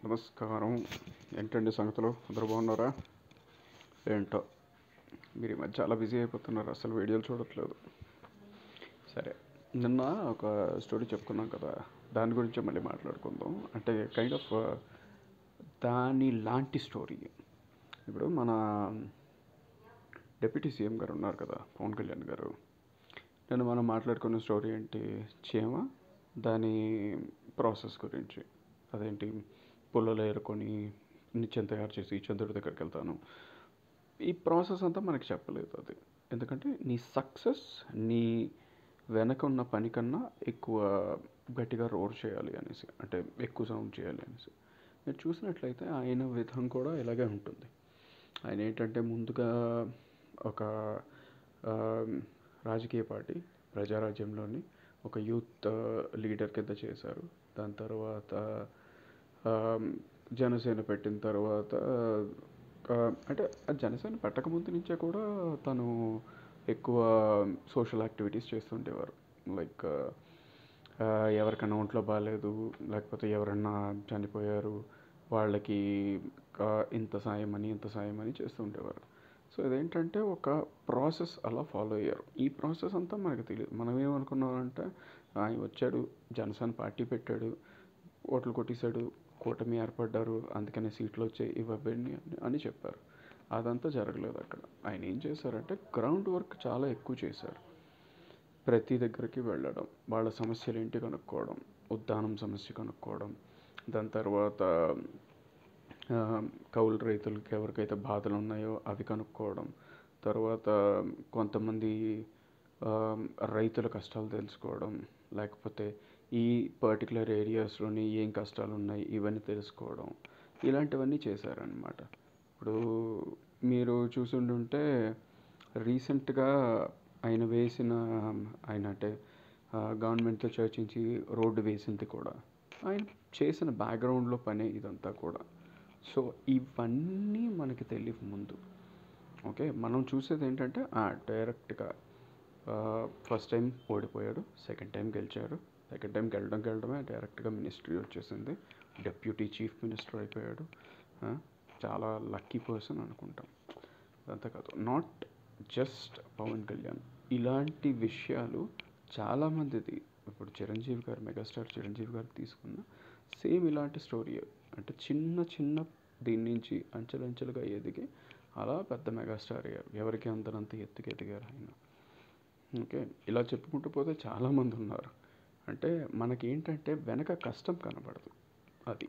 నమస్కారం. ఏంటండి సంగతులు? అందరూ బాగున్నారా? ఏంటో మీరు ఈ మధ్య చాలా బిజీ అయిపోతున్నారు, అసలు వీడియోలు చూడట్లేదు. సరే, నిన్న ఒక స్టోరీ చెప్పుకున్నాం కదా, దాని గురించి మళ్ళీ మాట్లాడుకుందాం. అంటే కైండ్ ఆఫ్ దాని లాంటి స్టోరీ. ఇప్పుడు మన డిప్యూటీ సీఎం గారు ఉన్నారు కదా, పవన్ కళ్యాణ్ గారు. నేను మనం మాట్లాడుకున్న స్టోరీ ఏంటి? చీమ దాని ప్రాసెస్ గురించి. అదేంటి, పుల్లలు ఏరుకొని నిత్యం తయారు చేసి చంద్రుడి దగ్గరికి వెళ్తాను. ఈ ప్రాసెస్ అంతా మనకి చెప్పలేదు అది. ఎందుకంటే నీ సక్సెస్ నీ వెనక ఉన్న పని కన్నా ఎక్కువ గట్టిగా రోర్ చేయాలి అనేసి, అంటే ఎక్కువ సౌండ్ చేయాలి అనేసి. మీరు చూసినట్లయితే ఆయన విధం కూడా ఇలాగే ఉంటుంది. ఆయన ఏంటంటే ముందుగా ఒక ఆ, రాజకీయ పార్టీ ప్రజారాజ్యంలోని ఒక యూత్ లీడర్ కింద చేశారు. దాని తర్వాత ఆ, జనసేన పెట్టిన తర్వాత అంటే ఆ జనసేన పెట్టకముందు నుంచే కూడా తను ఎక్కువ సోషల్ యాక్టివిటీస్ చేస్తుండేవారు. లైక్ ఎవరికైనా ఒంట్లో బాగాలేదు, లేకపోతే ఎవరన్నా చనిపోయారు, వాళ్ళకి ఇంత సాయం అని ఇంత సాయం అని చేస్తూ ఉండేవారు. సో ఇదేంటంటే ఒక ప్రాసెస్ అలా ఫాలో అయ్యారు. ఈ ప్రాసెస్ అంతా మనకు తెలియదు. మనం ఏమనుకున్నామంటే ఆయన వచ్చాడు, జనసేన పార్టీ పెట్టాడు, ఓట్లు కొట్టేశాడు, కూటమి ఏర్పడ్డారు, అందుకనే సీట్లు వచ్చాయి, ఇవ్వండి అని చెప్పారు. అదంతా జరగలేదు అక్కడ. ఆయన ఏం చేశారంటే గ్రౌండ్ వర్క్ చాలా ఎక్కువ చేశారు. ప్రతి దగ్గరికి వెళ్ళడం, వాళ్ళ సమస్యలు ఏంటి కనుక్కోవడం, ఉద్దానం సమస్య కనుక్కోవడం, దాని తర్వాత కౌలు రైతులకి ఎవరికైతే బాధలు ఉన్నాయో అవి కనుక్కోవడం, తర్వాత కొంతమంది రైతుల కష్టాలు తెలుసుకోవడం, లేకపోతే ఈ పర్టికులర్ ఏరియాస్లోని ఏం కష్టాలు ఉన్నాయి ఇవన్నీ తెలుసుకోవడం, ఇలాంటివన్నీ చేశారనమాట. ఇప్పుడు మీరు చూసుంటుంటే రీసెంట్గా ఆయన వేసిన, ఆయన అంటే గవర్నమెంట్తో చర్చించి రోడ్డు వేసింది కూడా ఆయన చేసిన బ్యాక్గ్రౌండ్లో పనే ఇదంతా కూడా. సో ఇవన్నీ మనకి తెలియక ముందు, ఓకే, మనం చూసేది ఏంటంటే డైరెక్ట్గా ఫస్ట్ టైం ఓడిపోయాడు, సెకండ్ టైం గెలిచారు, సెకండ్ టైం గెలడమే డైరెక్ట్గా మినిస్ట్రీ వచ్చేసింది, డెప్యూటీ చీఫ్ మినిస్టర్ అయిపోయాడు. చాలా లక్కీ పర్సన్ అనుకుంటాం. అంతే కాదు, నాట్ జస్ట్ పవన్ కళ్యాణ్, ఇలాంటి విషయాలు చాలామందిది. ఇప్పుడు చిరంజీవి గారు, మెగాస్టార్ చిరంజీవి గారు తీసుకున్న సేమ్ ఇలాంటి స్టోరీ. అంటే చిన్న చిన్న దీని నుంచి అంచెలంచెలుగా ఎదిగి అలా పెద్ద మెగాస్టార్ అయ్యారు. ఎవరికి అందరంత ఎత్తుకు ఎదిగారు ఆయన. ఓకే, ఇలా చెప్పుకుంటూ పోతే చాలామంది ఉన్నారు. అంటే మనకేంటంటే వెనక కష్టం కనబడదు, అది.